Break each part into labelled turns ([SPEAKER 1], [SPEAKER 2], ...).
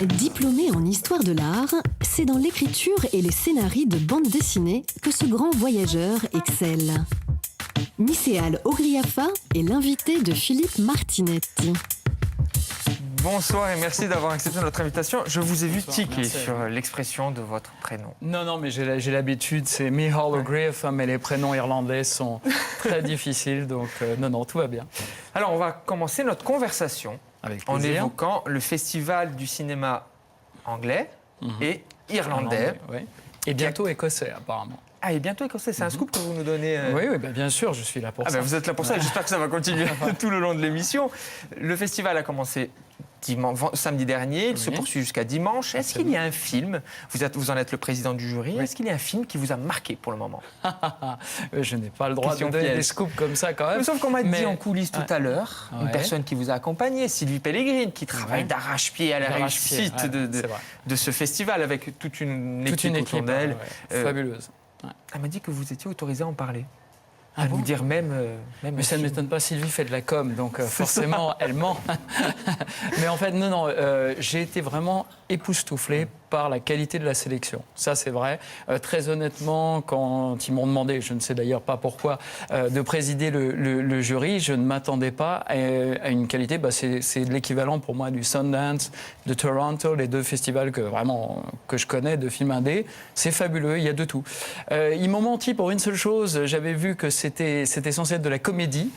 [SPEAKER 1] Diplômé en histoire de l'art, c'est dans l'écriture et les scénarios de bande dessinée que ce grand voyageur excelle. Nicéal Ogriafa est l'invité de Philippe Martinetti.
[SPEAKER 2] Bonsoir et merci d'avoir accepté notre invitation. Je vous ai vu tiquer sur l'expression de votre prénom.
[SPEAKER 3] Non, mais j'ai l'habitude, c'est Michal Ogriafa, mais les prénoms irlandais sont très difficiles, donc non, tout va bien.
[SPEAKER 2] Alors, on va commencer notre conversation en évoquant le festival du cinéma anglais et irlandais.
[SPEAKER 3] Oui. Et bientôt écossais, apparemment.
[SPEAKER 2] Ah, et bientôt écossais, c'est un scoop que vous nous donnez.
[SPEAKER 3] Oui, bien sûr, je suis là pour ça.
[SPEAKER 2] Vous êtes là pour ça, j'espère que ça va continuer tout le long de l'émission. Le festival a commencé samedi dernier, il se poursuit jusqu'à dimanche. Est-ce qu'il y a un film, vous en êtes le président du jury, est-ce qu'il y a un film qui vous a marqué pour le moment?
[SPEAKER 3] Je n'ai pas le droit de donner des scoops comme ça quand même.
[SPEAKER 2] Sauf qu'on m'a dit en coulisses tout à l'heure, une personne qui vous a accompagné, Sylvie Pellegrini, qui travaille d'arrache-pied à la réussite de ce festival avec toute une équipe autour d'elle.
[SPEAKER 3] Fabuleuse.
[SPEAKER 2] Elle m'a dit que vous étiez autorisé à en parler. À vous dire même
[SPEAKER 3] mais ça ne m'étonne pas, Sylvie fait de la com, donc forcément, elle ment. Mais en fait, non, j'ai été vraiment époustouflé par la qualité de la sélection. Ça, c'est vrai. Très honnêtement, quand ils m'ont demandé, je ne sais d'ailleurs pas pourquoi, de présider le jury, je ne m'attendais pas à une qualité. C'est l'équivalent pour moi du Sundance, de Toronto, les deux festivals que je connais de films indés. C'est fabuleux, il y a de tout. Ils m'ont menti pour une seule chose. J'avais vu que c'était censé être de la comédie.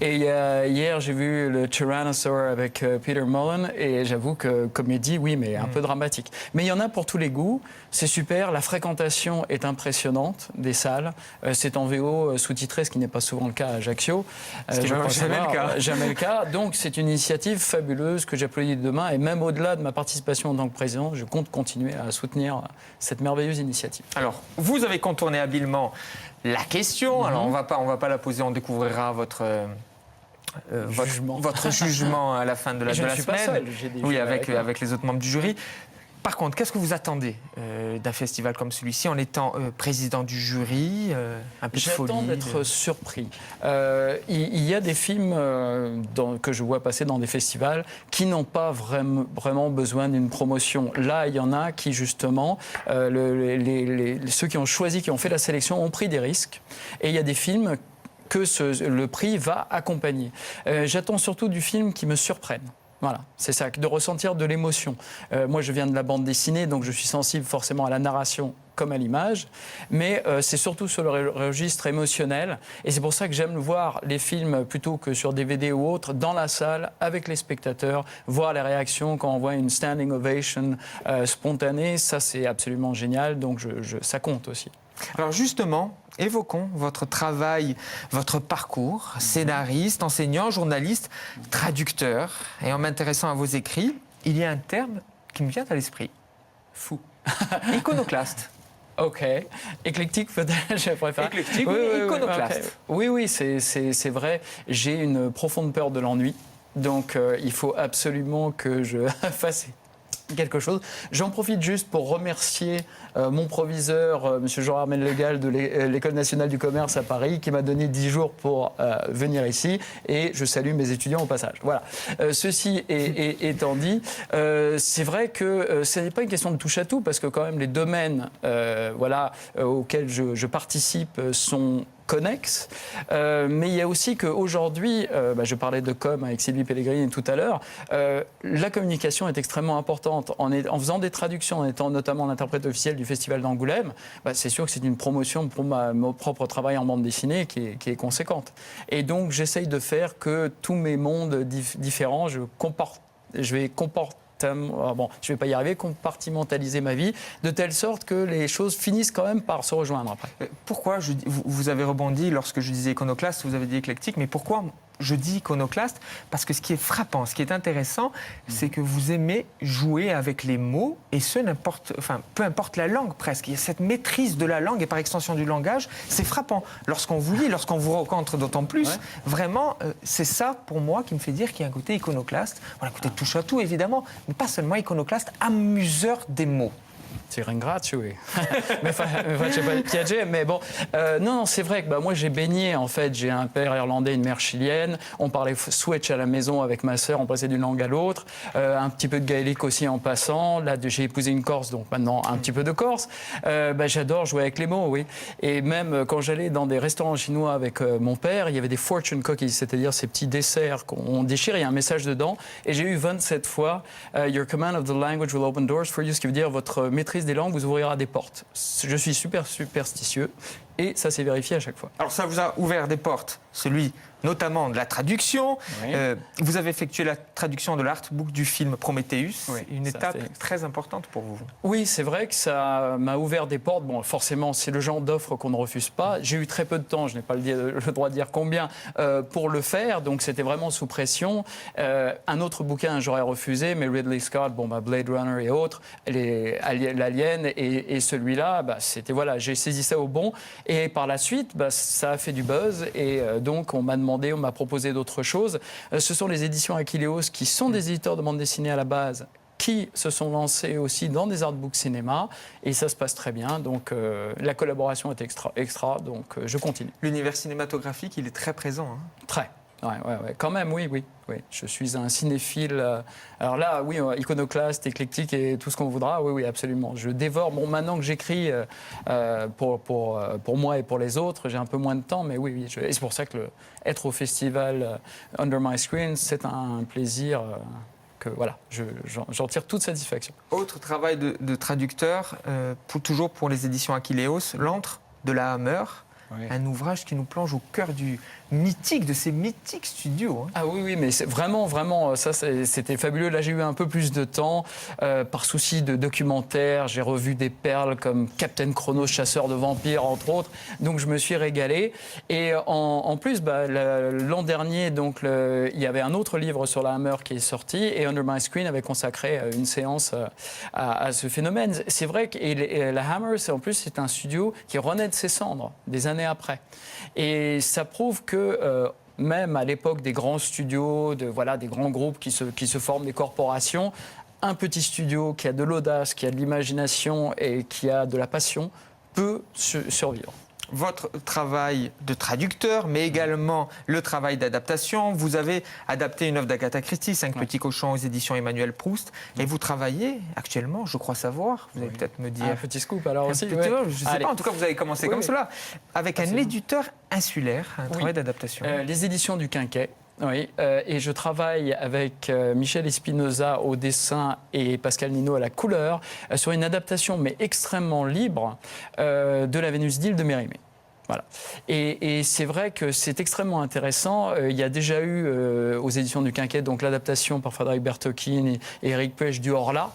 [SPEAKER 3] Et hier, j'ai vu le Tyrannosaur avec Peter Mullen. Et j'avoue que comédie, oui, mais un peu dramatique. Mais il y en a pour tous les goûts. C'est super. La fréquentation est impressionnante des salles. C'est en VO sous-titré, ce qui n'est pas souvent le cas à Ajaccio. Jamais le cas. Donc, c'est une initiative fabuleuse que j'applaudis demain. Et même au-delà de ma participation en tant que président, je compte continuer à soutenir cette merveilleuse initiative.
[SPEAKER 2] Alors, vous avez contourné habilement la question. Alors, on va pas la poser. On découvrira votre jugement à la fin de la semaine.
[SPEAKER 3] Pas seul,
[SPEAKER 2] oui, avec les autres membres du jury. Par contre, qu'est-ce que vous attendez d'un festival comme celui-ci en étant président du jury, un peu de folie?
[SPEAKER 3] J'attends d'être surpris. Il y a des films que je vois passer dans des festivals qui n'ont pas vraiment besoin d'une promotion. Là, il y en a qui, justement, ceux qui ont choisi, qui ont fait la sélection, ont pris des risques. Et il y a des films que le prix va accompagner. J'attends surtout du film qui me surprenne. Voilà, c'est ça, de ressentir de l'émotion. Moi, je viens de la bande dessinée, donc je suis sensible forcément à la narration comme à l'image, mais c'est surtout sur le registre émotionnel. Et c'est pour ça que j'aime voir les films, plutôt que sur DVD ou autre, dans la salle, avec les spectateurs, voir les réactions quand on voit une standing ovation spontanée. Ça, c'est absolument génial, donc ça compte aussi.
[SPEAKER 2] Alors justement, évoquons votre travail, votre parcours, scénariste, enseignant, journaliste, traducteur. Et en m'intéressant à vos écrits, il y a un terme qui me vient à l'esprit.
[SPEAKER 3] Fou.
[SPEAKER 2] Iconoclaste.
[SPEAKER 3] Ok. Éclectique, peut-être, je préfère.
[SPEAKER 2] Éclectique, oui, iconoclaste.
[SPEAKER 3] Okay. Oui, c'est vrai. J'ai une profonde peur de l'ennui. Donc, il faut absolument que je fasse quelque chose. J'en profite juste pour remercier mon proviseur, M. Jean-Armel Légal de l'École nationale du commerce à Paris, qui m'a donné 10 jours pour venir ici. Et je salue mes étudiants au passage. Voilà. Ceci étant dit, c'est vrai que ce n'est pas une question de touche à tout, parce que quand même les domaines auxquels je participe sont connexes, mais il y a aussi qu'aujourd'hui, je parlais de com avec Sylvie Pellegrini tout à l'heure, la communication est extrêmement importante. En faisant des traductions, en étant notamment l'interprète officiel du Festival d'Angoulême, c'est sûr que c'est une promotion pour mon propre travail en bande dessinée qui est conséquente. Et donc j'essaye de faire que tous mes mondes différents, je vais pas y arriver, compartimentaliser ma vie, de telle sorte que les choses finissent quand même par se rejoindre après.
[SPEAKER 2] Pourquoi vous avez rebondi lorsque je disais iconoclaste, vous avez dit éclectique, mais pourquoi je dis iconoclaste? Parce que ce qui est frappant, ce qui est intéressant, c'est que vous aimez jouer avec les mots, et peu importe la langue presque. Il y a cette maîtrise de la langue et par extension du langage, c'est frappant. Lorsqu'on vous lit, lorsqu'on vous rencontre d'autant plus, vraiment, c'est ça pour moi qui me fait dire qu'il y a un côté iconoclaste, un côté touche à tout évidemment, mais pas seulement iconoclaste, amuseur des mots.
[SPEAKER 3] ti ringrazio. Mais faccio piacere. Mais bon, non, c'est vrai que moi j'ai baigné en fait. J'ai un père irlandais, une mère chilienne. On parlait switch à la maison avec ma sœur. On passait d'une langue à l'autre. Un petit peu de gaélique aussi en passant. Là, j'ai épousé une Corse, donc maintenant un petit peu de Corse. J'adore jouer avec les mots, oui. Et même quand j'allais dans des restaurants chinois avec mon père, il y avait des fortune cookies, c'est-à-dire ces petits desserts qu'on déchire. Il y a un message dedans. Et j'ai eu 27 fois Your command of the language will open doors for you, ce qui veut dire votre maîtrise des langues vous ouvrira des portes. Je suis super superstitieux et ça s'est vérifié à chaque fois.
[SPEAKER 2] Alors ça vous a ouvert des portes, celui notamment de la traduction.
[SPEAKER 3] Oui.
[SPEAKER 2] Vous avez effectué la traduction de l'artbook du film Prometheus,
[SPEAKER 3] Oui,
[SPEAKER 2] une
[SPEAKER 3] ça
[SPEAKER 2] étape
[SPEAKER 3] fait-
[SPEAKER 2] très importante pour vous.
[SPEAKER 3] Oui, c'est vrai que ça m'a ouvert des portes. Bon, forcément, c'est le genre d'offre qu'on ne refuse pas. J'ai eu très peu de temps, je n'ai pas le droit de dire combien, pour le faire. Donc, c'était vraiment sous pression. Un autre bouquin, j'aurais refusé, mais Ridley Scott, Blade Runner et autres, l'Alien et celui-là, c'était voilà, j'ai saisi ça au bon. Et par la suite, ça a fait du buzz. Et donc, on m'a proposé d'autres choses. Ce sont les éditions Akileos qui sont des éditeurs de bande dessinée à la base, qui se sont lancés aussi dans des artbooks cinéma, et ça se passe très bien. Donc la collaboration est extra donc je continue.
[SPEAKER 2] L'univers cinématographique, il est très présent. Hein.
[SPEAKER 3] Très. Ouais. Quand même, oui. Je suis un cinéphile. Alors là, oui, iconoclaste, éclectique et tout ce qu'on voudra. Oui, absolument. Je dévore. Bon, maintenant que j'écris pour moi et pour les autres, j'ai un peu moins de temps, mais oui. Et c'est pour ça que être au festival Under My Screen, c'est un plaisir. Que voilà, j'en tire toute satisfaction.
[SPEAKER 2] Autre travail de traducteur, toujours pour les éditions Akileos, L'Antre de la Hammer, un ouvrage qui nous plonge au cœur de ces mythiques studios. Hein.
[SPEAKER 3] Ah oui, mais c'est vraiment, ça c'était fabuleux. Là, j'ai eu un peu plus de temps, par souci de documentaire. J'ai revu des perles comme Captain Chronos, chasseur de vampires, entre autres. Donc, je me suis régalé. Et en plus, l'an dernier, donc, il y avait un autre livre sur la Hammer qui est sorti, et Under My Screen avait consacré une séance à ce phénomène. C'est vrai que la Hammer, c'est un studio qui renaît de ses cendres des années après. Et ça prouve que même à l'époque des grands studios, des grands groupes qui se forment, des corporations, un petit studio qui a de l'audace, qui a de l'imagination et qui a de la passion peut survivre.
[SPEAKER 2] Votre travail de traducteur, mais également le travail d'adaptation. Vous avez adapté une œuvre d'Agatha Christie, 5 petits cochons aux éditions Emmanuel Proust. Et vous travaillez actuellement, je crois savoir, vous allez peut-être me dire...
[SPEAKER 3] Un petit scoop alors aussi.
[SPEAKER 2] Je ne sais pas, en tout cas vous avez commencé comme cela, avec un éditeur insulaire, un travail d'adaptation.
[SPEAKER 3] Les éditions du Quinquet. Oui, et je travaille avec Michel Espinosa au dessin et Pascal Nino à la couleur sur une adaptation, mais extrêmement libre, de la Vénus d'Île de Mérimée. Voilà. Et c'est vrai que c'est extrêmement intéressant. Il y a déjà eu aux éditions du Quinquet donc l'adaptation par Frédéric Bertocchini et Éric Puech du Horla,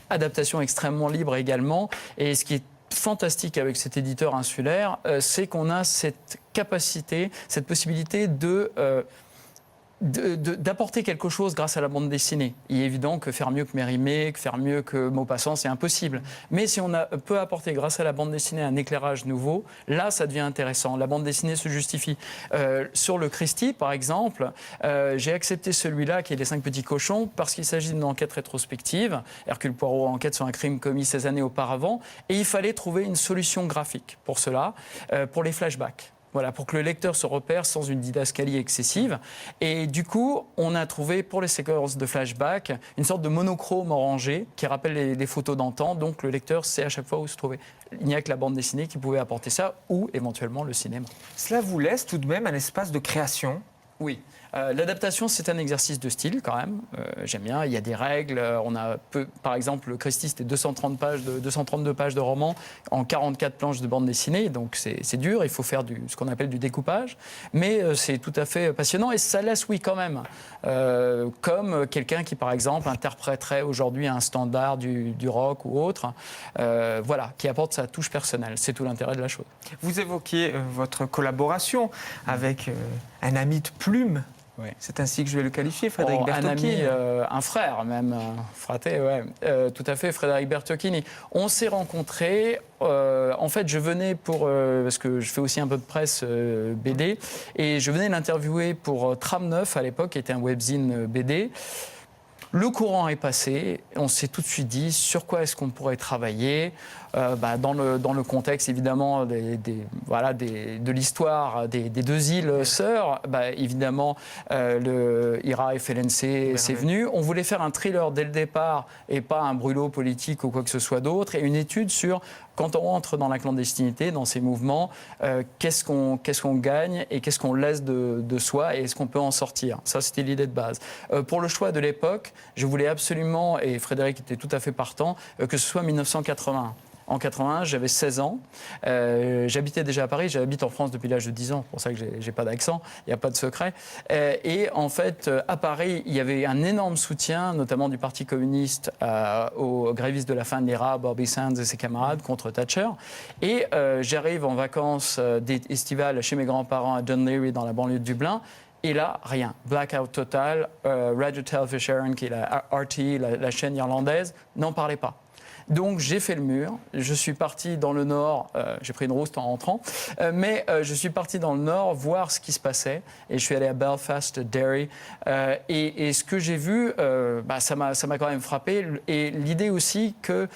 [SPEAKER 3] adaptation extrêmement libre également. Et ce qui est fantastique avec cet éditeur insulaire, c'est qu'on a cette capacité, cette possibilité d'apporter quelque chose grâce à la bande dessinée. Il est évident que faire mieux que Mérimée, que faire mieux que Maupassant, c'est impossible. Mais si on peut apporter grâce à la bande dessinée un éclairage nouveau, là, ça devient intéressant. La bande dessinée se justifie. Sur le Christie, par exemple, j'ai accepté celui-là, qui est Les 5 petits cochons, parce qu'il s'agit d'une enquête rétrospective. Hercule Poirot enquête sur un crime commis 16 années auparavant. Et il fallait trouver une solution graphique pour cela, pour les flashbacks. Voilà, pour que le lecteur se repère sans une didascalie excessive. Et du coup, on a trouvé pour les séquences de flashback une sorte de monochrome orangé qui rappelle les photos d'antan. Donc le lecteur sait à chaque fois où se trouver. Il n'y a que la bande dessinée qui pouvait apporter ça, ou éventuellement le cinéma.
[SPEAKER 2] Cela vous laisse tout de même un espace de création.
[SPEAKER 3] Oui. L'adaptation, c'est un exercice de style quand même. J'aime bien. Il y a des règles. Par exemple, le Christie, c'était 232 pages de roman en 44 planches de bande dessinée. Donc c'est dur. Il faut faire ce qu'on appelle du découpage. Mais c'est tout à fait passionnant. Et ça laisse, oui, quand même, comme quelqu'un qui, par exemple, interpréterait aujourd'hui un standard du rock ou autre, qui apporte sa touche personnelle. C'est tout l'intérêt de la chose.
[SPEAKER 2] Vous évoquiez votre collaboration avec un ami de plume.
[SPEAKER 3] Oui.
[SPEAKER 2] C'est ainsi que je vais le qualifier, Frédéric Bertocchini.
[SPEAKER 3] Un ami, un frère même, fraté, ouais. Tout à fait, Frédéric Bertocchini. On s'est rencontrés, en fait, je venais parce que je fais aussi un peu de presse BD, et je venais l'interviewer pour Tram 9 à l'époque, qui était un webzine BD. Le courant est passé, on s'est tout de suite dit sur quoi est-ce qu'on pourrait travailler. Dans le contexte évidemment de l'histoire des deux îles sœurs, évidemment le IRA FLNC c'est venu. On voulait faire un thriller dès le départ et pas un brûlot politique ou quoi que ce soit d'autre, et une étude sur quand on rentre dans la clandestinité, dans ces mouvements, qu'est-ce qu'on gagne et qu'est-ce qu'on laisse de soi et est-ce qu'on peut en sortir. Ça, c'était l'idée de base. Pour le choix de l'époque, je voulais absolument, et Frédéric était tout à fait partant, que ce soit 1981. En 81, j'avais 16 ans. J'habitais déjà à Paris. J'habite en France depuis l'âge de 10 ans. C'est pour ça que j'ai pas d'accent. Il n'y a pas de secret. Et en fait, à Paris, il y avait un énorme soutien, notamment du Parti communiste aux grévistes de la fin de l'IRA, Bobby Sands et ses camarades, contre Thatcher. Et j'arrive en vacances estivales chez mes grands-parents à Dún Laoghaire, dans la banlieue de Dublin. Et là, rien. Blackout total. Radio Telfisherran, qui est la RT, la chaîne irlandaise, n'en parlait pas. Donc j'ai fait le mur, je suis parti dans le nord, j'ai pris une rouste en rentrant, mais je suis parti dans le nord voir ce qui se passait et je suis allé à Belfast, Derry, et ce que j'ai vu, ça m'a quand même frappé, et l'idée aussi que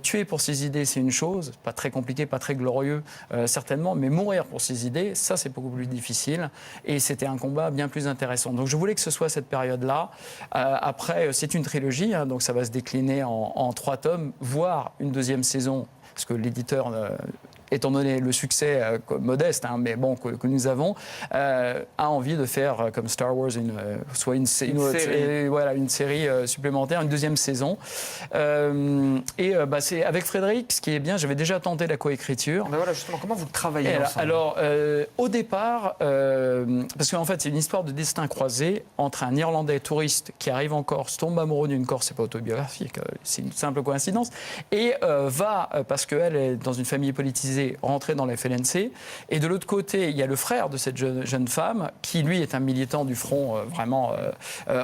[SPEAKER 3] tuer pour ses idées, c'est une chose, pas très compliqué, pas très glorieux, certainement, mais mourir pour ses idées, ça, c'est beaucoup plus difficile. Et c'était un combat bien plus intéressant. Donc, je voulais que ce soit cette période-là. Après, c'est une trilogie, donc ça va se décliner en 3 tomes, voire une 2e saison, parce que l'éditeur... étant donné le succès modeste, mais bon, que nous avons, a envie de faire, comme Star Wars, une série supplémentaire, une 2e saison. C'est avec Frédéric, ce qui est bien, j'avais déjà tenté la coécriture.
[SPEAKER 2] Voilà, justement, comment vous travaillez ensemble ?
[SPEAKER 3] Alors, au départ, parce qu'en fait, c'est une histoire de destin croisé entre un Irlandais touriste qui arrive en Corse, tombe amoureux d'une Corse, c'est pas autobiographique, c'est une simple coïncidence, et parce qu'elle est dans une famille politisée, rentrer dans la FLNC. Et de l'autre côté, il y a le frère de cette jeune femme, qui lui est un militant du front vraiment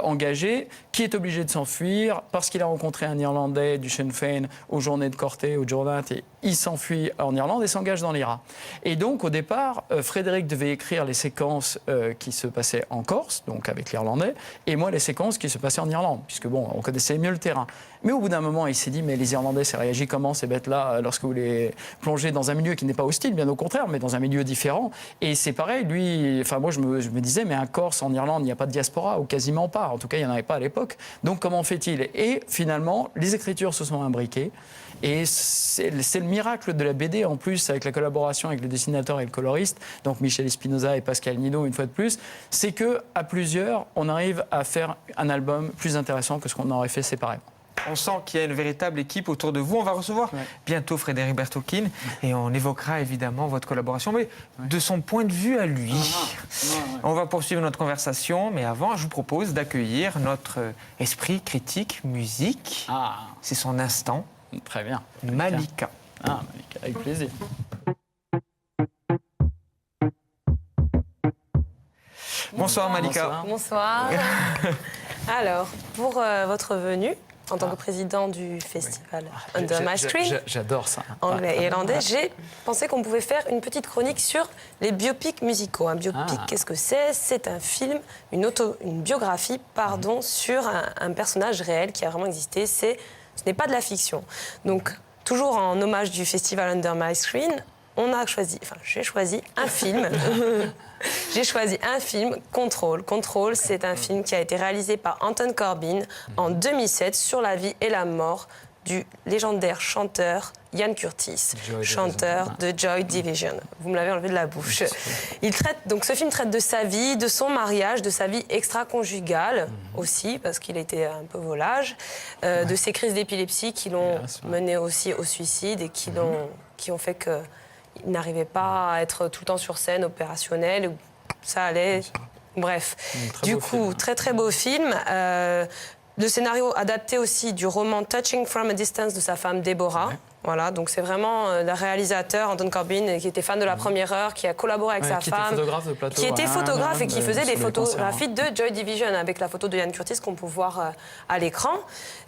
[SPEAKER 3] engagé, qui est obligé de s'enfuir parce qu'il a rencontré un Irlandais du Sinn Féin aux journées de Corté, au Jordan, et il s'enfuit en Irlande et s'engage dans l'IRA. Et donc, au départ, Frédéric devait écrire les séquences qui se passaient en Corse, donc avec l'Irlandais, et moi, les séquences qui se passaient en Irlande, puisque bon, on connaissait mieux le terrain. Mais au bout d'un moment, il s'est dit, mais les Irlandais, c'est réagi comment, ces bêtes-là, lorsque vous les plongez dans un milieu qui n'est pas hostile, bien au contraire, mais dans un milieu différent. Et c'est pareil, lui, moi, je me disais, mais un Corse en Irlande, il n'y a pas de diaspora, ou quasiment pas. En tout cas, il n'y en avait pas à l'époque. Donc, comment fait-il ? Et finalement, les écritures se sont imbriquées. Et c'est le miracle de la BD, en plus, avec la collaboration avec le dessinateur et le coloriste, donc Michel Espinosa et Pascal Nino, une fois de plus, c'est qu'à plusieurs, on arrive à faire un album plus intéressant que ce qu'on aurait fait séparément.
[SPEAKER 2] On sent qu'il y a une véritable équipe autour de vous. On va recevoir bientôt Frédéric Bertolkin et on évoquera évidemment votre collaboration, mais de son point de vue à lui. On va poursuivre notre conversation, mais avant, je vous propose d'accueillir notre esprit critique musique. C'est son instant.
[SPEAKER 3] Très bien.
[SPEAKER 2] Malika.
[SPEAKER 3] Malika, avec plaisir.
[SPEAKER 2] Bonsoir Malika.
[SPEAKER 4] Bonsoir. Alors, pour votre venue, en tant que président du festival Under My Screen,
[SPEAKER 3] j'adore ça.
[SPEAKER 4] Anglais et irlandais, j'ai pensé qu'on pouvait faire une petite chronique sur les biopics musicaux. Un biopic, qu'est-ce que c'est ? C'est un film, une biographie, sur un personnage réel qui a vraiment existé. Ce n'est pas de la fiction. Donc, toujours en hommage du festival Under My Screen, j'ai choisi un film. J'ai choisi un film, Control. Control, c'est un film qui a été réalisé par Anton Corbijn en 2007 sur la vie et la mort du légendaire chanteur Ian Curtis, chanteur de Joy Division. Vous me l'avez enlevé de la bouche. Donc ce film traite de sa vie, de son mariage, de sa vie extra-conjugale aussi, parce qu'il était un peu volage, de ses crises d'épilepsie qui l'ont mené aussi au suicide et qui ont fait que il n'arrivait pas à être tout le temps sur scène, opérationnel, ça allait. Bref. Du coup, très très beau film. Le scénario adapté aussi du roman Touching from a Distance de sa femme Deborah, Voilà, donc c'est vraiment le réalisateur Anton Corbijn qui était fan de la première heure, qui a collaboré avec sa
[SPEAKER 3] qui
[SPEAKER 4] femme,
[SPEAKER 3] était photographe de plateau,
[SPEAKER 4] qui était photographe et qui faisait des
[SPEAKER 3] sur les concerts,
[SPEAKER 4] photographies de Joy Division avec la photo de Ian Curtis qu'on peut voir à l'écran.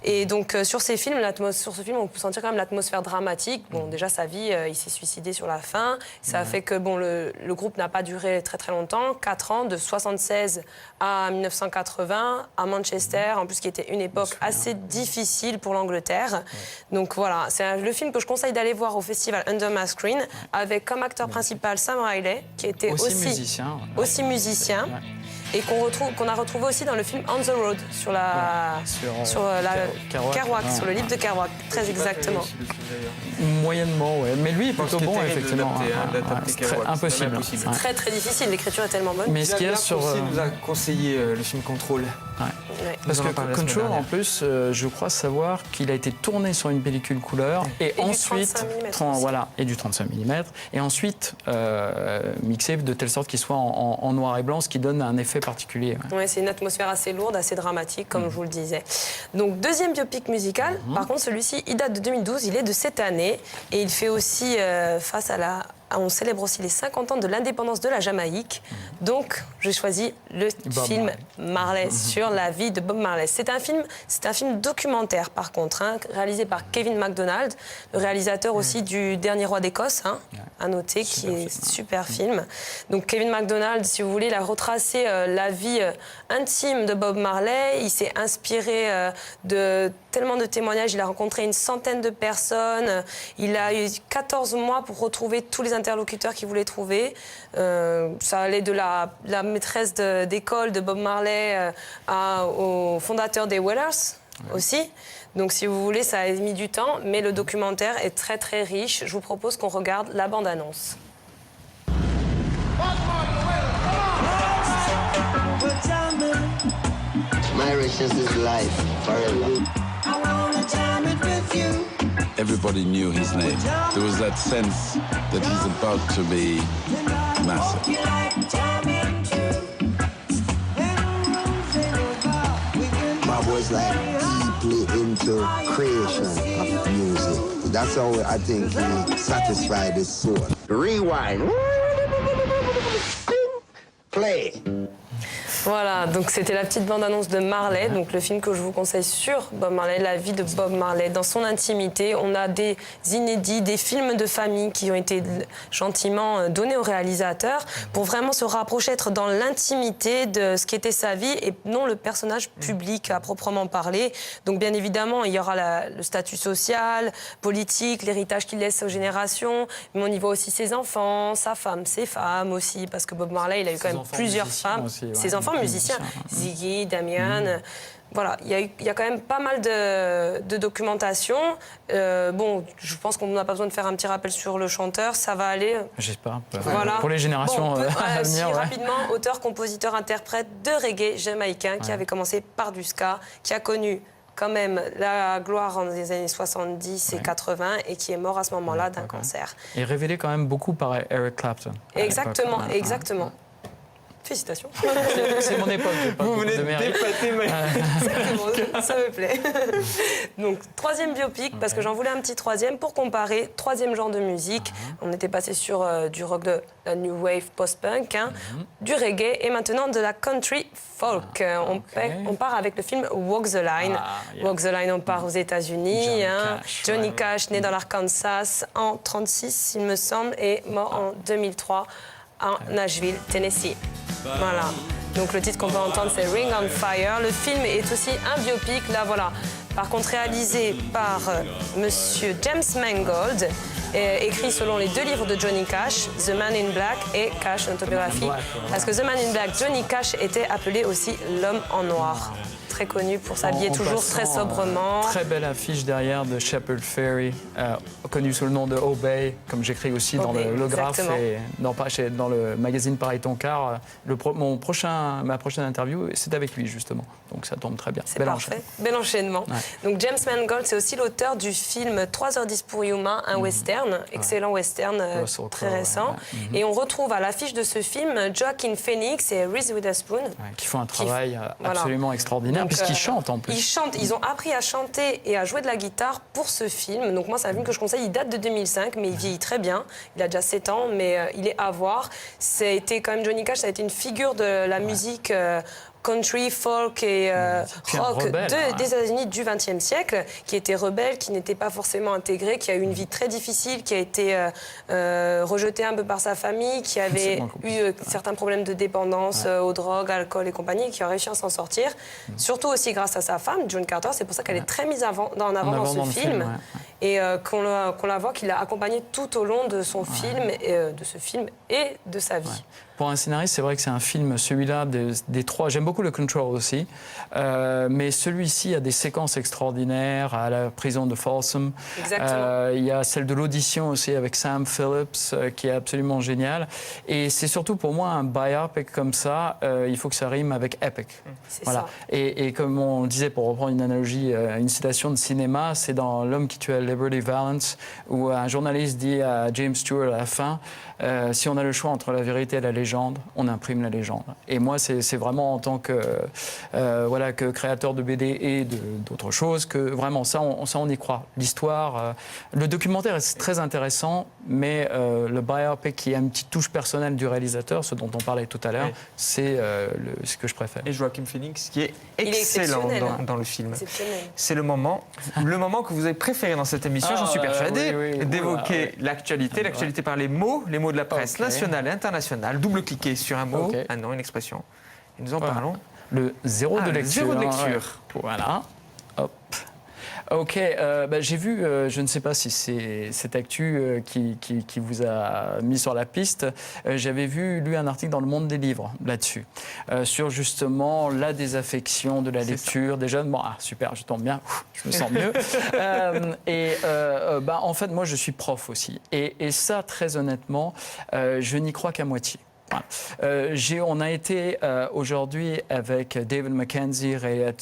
[SPEAKER 4] Et donc sur ce film, on peut sentir quand même l'atmosphère dramatique. Bon, déjà sa vie, il s'est suicidé sur la fin. Ça a fait que bon, le groupe n'a pas duré très très longtemps, 4 ans, de 76 à 1980 à Manchester, en plus qui était une époque assez difficile pour l'Angleterre. Donc voilà, c'est le film que je conseille d'aller voir au festival Under My Screen, avec comme acteur principal Sam Riley, qui était aussi musicien. Et qu'on a retrouvé aussi dans le film On the Road, sur Kerouac, sur le livre de Kerouac, très exactement.
[SPEAKER 3] Moyennement, ouais. Mais lui est plutôt bon, effectivement. C'est impossible.
[SPEAKER 4] C'est très très difficile, l'écriture est tellement bonne.
[SPEAKER 3] Mais ce qu'il y a sur...
[SPEAKER 2] nous a conseillé le film Control.
[SPEAKER 3] Ouais. Parce que Control, en plus, je crois savoir qu'il a été tourné sur une pellicule couleur et ensuite et du 35 mm et ensuite mixé de telle sorte qu'il soit en noir et blanc, ce qui donne un effet particulier.
[SPEAKER 4] Ouais, c'est une atmosphère assez lourde, assez dramatique, comme je vous le disais. Donc deuxième biopic musical. Par contre, celui-ci, il date de 2012, il est de cette année et il fait aussi face à on célèbre aussi les 50 ans de l'indépendance de la Jamaïque. Donc, j'ai choisi le film Marley sur la vie de Bob Marley. C'est un film documentaire, par contre, réalisé par Kevin MacDonald, le réalisateur aussi du Dernier roi d'Écosse, à noter, qui est super film. Donc, Kevin MacDonald, si vous voulez, il a retracé la vie intime de Bob Marley. Il s'est inspiré de tellement de témoignages. Il a rencontré une centaine de personnes. Il a eu 14 mois pour retrouver tous les interlocuteurs qu'il voulait trouver. Ça allait de la maîtresse d'école de Bob Marley au fondateur des Wailers aussi. Donc si vous voulez, ça a mis du temps, mais le documentaire est très très riche. Je vous propose qu'on regarde la bande-annonce.
[SPEAKER 5] My riches is life forever.
[SPEAKER 6] Everybody knew his name. There was that sense that he's about to be massive.
[SPEAKER 5] Bob was like deeply into creation of music. That's how I think he satisfied his soul. Rewind. Play.
[SPEAKER 4] Voilà, donc c'était la petite bande-annonce de Marley, donc le film que je vous conseille sur Bob Marley, la vie de Bob Marley. Dans son intimité, on a des inédits, des films de famille qui ont été gentiment donnés au réalisateur pour vraiment se rapprocher, être dans l'intimité de ce qu'était sa vie et non le personnage public à proprement parler. Donc bien évidemment, il y aura le statut social, politique, l'héritage qu'il laisse aux générations, mais on y voit aussi ses enfants, sa femme, ses femmes aussi, parce que Bob Marley, il a eu quand même plusieurs femmes, ses enfants musiciens, Ziggy, Damian. Voilà, il y a quand même pas mal de documentation. Bon, je pense qu'on n'a pas besoin de faire un petit rappel sur le chanteur, ça va aller.
[SPEAKER 3] J'espère.
[SPEAKER 4] Voilà.
[SPEAKER 3] Pour les générations à venir.
[SPEAKER 4] Rapidement, auteur, compositeur, interprète de reggae jamaïcain qui avait commencé par du ska, qui a connu quand même la gloire dans les années 70 et 80 et qui est mort à ce moment-là d'un cancer.
[SPEAKER 3] Et révélé quand même beaucoup par Eric Clapton.
[SPEAKER 4] Exactement, exactement. Félicitations.
[SPEAKER 3] C'est mon époque.
[SPEAKER 2] Vous venez de d'épater
[SPEAKER 4] ça me plaît. Donc, troisième biopic, parce que j'en voulais un petit troisième pour comparer. Troisième genre de musique. On était passé sur du rock de la new wave post-punk, du reggae et maintenant de la country folk. On part avec le film Walk the Line. Walk the Line, on part aux États-Unis. Johnny Cash, né dans l'Arkansas en 1936, il me semble, et mort en 2003 à Nashville, Tennessee. Voilà. Donc le titre qu'on peut entendre, c'est Ring on Fire. Le film est aussi un biopic, là voilà. Par contre réalisé par monsieur James Mangold, écrit selon les 2 livres de Johnny Cash, The Man in Black et Cash, une autobiographie. Parce que The Man in Black, Johnny Cash était appelé aussi l'homme en noir. Très connu pour s'habiller toujours très sobrement.
[SPEAKER 3] Très belle affiche derrière de Shepard Fairey, connu sous le nom de Obey, comme j'écris aussi dans le Graphe et dans le magazine Pareil Ton Car. Ma prochaine interview, c'est avec lui justement. Donc ça tombe très bien.
[SPEAKER 4] C'est parfait. Bel enchaînement. Ouais. Donc James Mangold, c'est aussi l'auteur du film 3h10 pour Yuma, un western, excellent western très récent. Et on retrouve à l'affiche de ce film Joaquin Phoenix et Reese Witherspoon.
[SPEAKER 3] Qui font un travail absolument extraordinaire.
[SPEAKER 4] Donc,
[SPEAKER 3] puisqu'ils chantent en plus.
[SPEAKER 4] Ils chantent, ils ont appris à chanter et à jouer de la guitare pour ce film. Donc moi, c'est un film que je conseille. Il date de 2005, mais il vieillit très bien. Il a déjà 7 ans, mais il est à voir. Ça a été quand même Johnny Cash, ça a été une figure de la musique country, folk et rock des États-Unis du XXe siècle, qui était rebelle, qui n'était pas forcément intégré, qui a eu une vie très difficile, qui a été rejeté un peu par sa famille, qui avait eu certains problèmes de dépendance aux drogues, alcool et compagnie, qui a réussi à s'en sortir, surtout aussi grâce à sa femme, June Carter. C'est pour ça qu'elle est très mise en avant dans ce film. Et qu'on la voit, qu'il l'a accompagnée tout au long de son film, de ce film et de sa vie.
[SPEAKER 3] Pour un scénariste, c'est vrai que c'est un film, celui-là, des trois. J'aime beaucoup le Control aussi, mais celui-ci a des séquences extraordinaires à la prison de Folsom.
[SPEAKER 4] Exactement.
[SPEAKER 3] Il y a celle de l'audition aussi avec Sam Phillips, qui est absolument géniale. Et c'est surtout pour moi un biopic comme ça, il faut que ça rime avec epic. Voilà.
[SPEAKER 4] Ça.
[SPEAKER 3] Et comme on disait, pour reprendre une analogie, une citation de cinéma, c'est dans L'homme qui tuait Liberty Valance, où un journaliste dit à James Stewart à la fin, si on a le choix entre la vérité et la légende, on imprime la légende. Et moi, c'est vraiment en tant que, que créateur de BD et d'autres choses, que vraiment ça, on y croit. L'histoire, le documentaire est très intéressant, mais le biopic qui a une petite touche personnelle du réalisateur, ce dont on parlait tout à l'heure, c'est ce que je préfère.
[SPEAKER 2] Et Joaquin Phoenix, qui est excellent dans le film. C'est le moment que vous avez préféré dans cette émission, j'en suis persuadé, d'évoquer l'actualité par les mots de la presse nationale et internationale, double-cliquer sur un mot, un nom, une expression. Et nous en parlons.
[SPEAKER 3] Le zéro de lecture.
[SPEAKER 2] Zéro de lecture.
[SPEAKER 3] Voilà. Hop. Ok, j'ai vu, je ne sais pas si c'est cette actu qui vous a mis sur la piste, j'avais lu un article dans Le Monde des Livres là-dessus, sur justement la désaffection de la lecture des jeunes. Bon, super, je tombe bien, je me sens mieux. En fait, moi, je suis prof aussi. Et ça, très honnêtement, je n'y crois qu'à moitié. Voilà. On a été aujourd'hui avec David Mackenzie,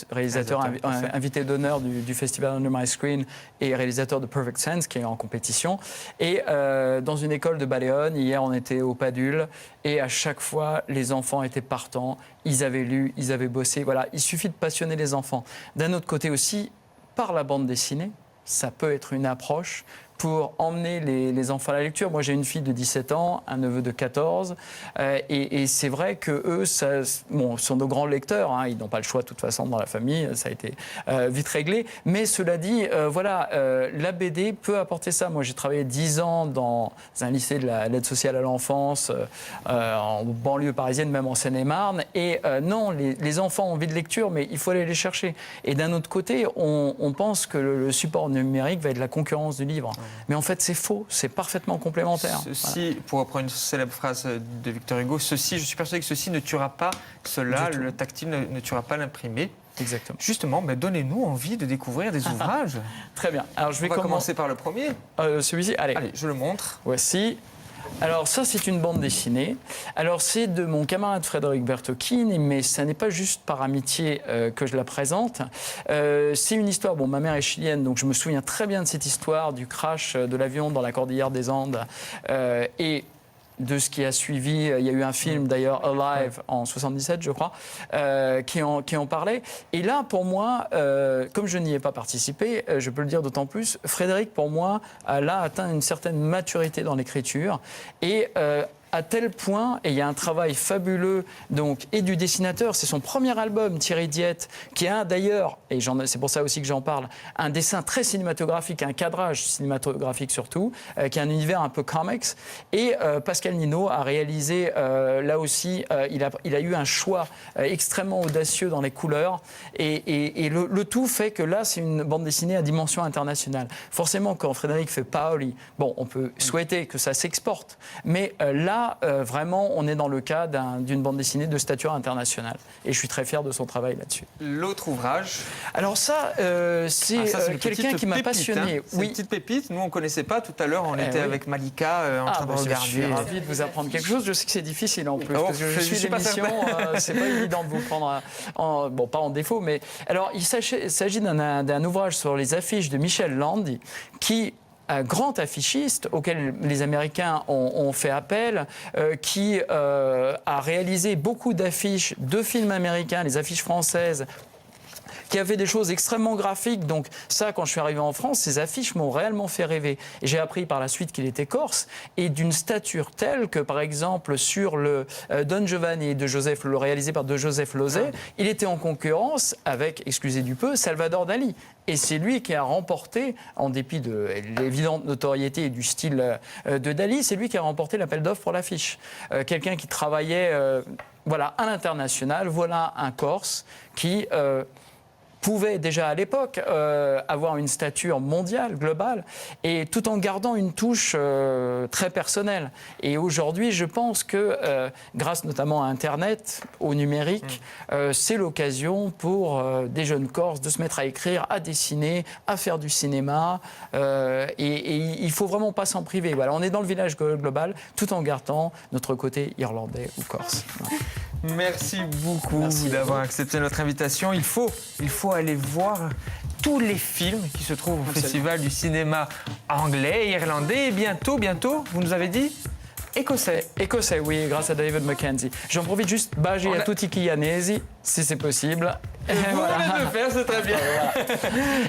[SPEAKER 3] réalisateur invité d'honneur du festival Under My Screen et réalisateur de Perfect Sense, qui est en compétition. Et dans une école de Baleone, hier on était au Padule, et à chaque fois les enfants étaient partants, ils avaient lu, ils avaient bossé. Voilà, il suffit de passionner les enfants. D'un autre côté aussi, par la bande dessinée, ça peut être une approche pour emmener les enfants à la lecture. Moi, j'ai une fille de 17 ans, un neveu de 14, et c'est vrai qu'eux sont de grands lecteurs, hein, ils n'ont pas le choix de toute façon dans la famille, ça a été vite réglé. Mais cela dit, la BD peut apporter ça. Moi, j'ai travaillé 10 ans dans un lycée de l'aide sociale à l'enfance, en banlieue parisienne, même en Seine-et-Marne, et non, les enfants ont envie de lecture, mais il faut aller les chercher. Et d'un autre côté, on pense que le support numérique va être la concurrence du livre. Mais en fait, c'est faux, c'est parfaitement complémentaire.
[SPEAKER 2] Ceci, pour reprendre une célèbre phrase de Victor Hugo, je suis persuadé que ceci ne tuera pas cela, le tactile ne tuera pas l'imprimé.
[SPEAKER 3] Exactement.
[SPEAKER 2] Justement, donnez-nous envie de découvrir des ouvrages.
[SPEAKER 3] Très bien. Alors,
[SPEAKER 2] On va commencer par le premier.
[SPEAKER 3] Celui-ci, allez,
[SPEAKER 2] je le montre.
[SPEAKER 3] Voici. Alors ça, c'est une bande dessinée. Alors c'est de mon camarade Frédéric Bertocchini, mais ça n'est pas juste par amitié que je la présente. C'est une histoire, ma mère est chilienne, donc je me souviens très bien de cette histoire du crash de l'avion dans la cordillère des Andes. Et de ce qui a suivi, il y a eu un film d'ailleurs, Alive, en 77 je crois, qui en parlait. Et là, pour moi, comme je n'y ai pas participé, je peux le dire d'autant plus, Frédéric, pour moi, a là atteint une certaine maturité dans l'écriture. Et à tel point, et il y a un travail fabuleux et du dessinateur, c'est son premier album, Thierry Diette, qui a d'ailleurs, et c'est pour ça aussi que j'en parle, un dessin très cinématographique, un cadrage cinématographique surtout, qui a un univers un peu comics. Et Pascal Nino a réalisé, là aussi, il a eu un choix extrêmement audacieux dans les couleurs. Et le tout fait que là, c'est une bande dessinée à dimension internationale. Forcément, quand Frédéric fait Paoli, on peut souhaiter que ça s'exporte, mais là, vraiment, on est dans le cas d'une bande dessinée de stature internationale. Et je suis très fier de son travail là-dessus.
[SPEAKER 2] L'autre ouvrage.
[SPEAKER 3] Alors ça, c'est quelqu'un qui m'a passionné.
[SPEAKER 2] Hein. C'est une petite pépite. Nous, on ne connaissait pas. Tout à l'heure, on était avec Malika en train de regarder.
[SPEAKER 3] Je suis ravi de vous apprendre quelque chose. Je sais que c'est difficile en plus. Parce que je suis d'émission. C'est pas évident de vous prendre pas en défaut. Mais alors, il s'agit d'un ouvrage sur les affiches de Michel Landi qui... un grand affichiste auquel les Américains ont fait appel, qui a réalisé beaucoup d'affiches de films américains, les affiches françaises, qui a fait des choses extrêmement graphiques. Donc ça, quand je suis arrivé en France, ces affiches m'ont réellement fait rêver. Et j'ai appris par la suite qu'il était corse et d'une stature telle que, par exemple, sur le Don Giovanni le réalisé par de Joseph Losey, il était en concurrence avec, excusez du peu, Salvador Dali. Et c'est lui qui a remporté, en dépit de l'évidente notoriété et du style de Dali, c'est lui qui a remporté l'appel d'offres pour l'affiche. Quelqu'un qui travaillait à l'international, voilà un Corse qui pouvait déjà à l'époque avoir une stature mondiale, globale, et tout en gardant une touche très personnelle. Et aujourd'hui, je pense que grâce notamment à Internet, au numérique, c'est l'occasion pour des jeunes Corses de se mettre à écrire, à dessiner, à faire du cinéma, et il faut vraiment pas s'en priver. Voilà, on est dans le village global, tout en gardant notre côté irlandais ou corse. Voilà.
[SPEAKER 2] Merci beaucoup d'avoir accepté notre invitation. Il faut aller voir tous les films qui se trouvent au Festival du cinéma anglais et irlandais. Et bientôt, vous nous avez dit écossais.
[SPEAKER 3] Écossais, oui, grâce à David Mackenzie. J'en profite juste, Baji a tutti chianesi, si c'est possible.
[SPEAKER 2] Vous venez de le faire, c'est très bien.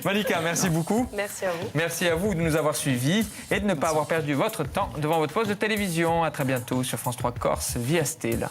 [SPEAKER 2] Malika, merci beaucoup.
[SPEAKER 4] Merci à vous.
[SPEAKER 2] Merci à vous de nous avoir suivis et de ne pas avoir perdu votre temps devant votre poste de télévision. À très bientôt sur France 3 Corse via Stella.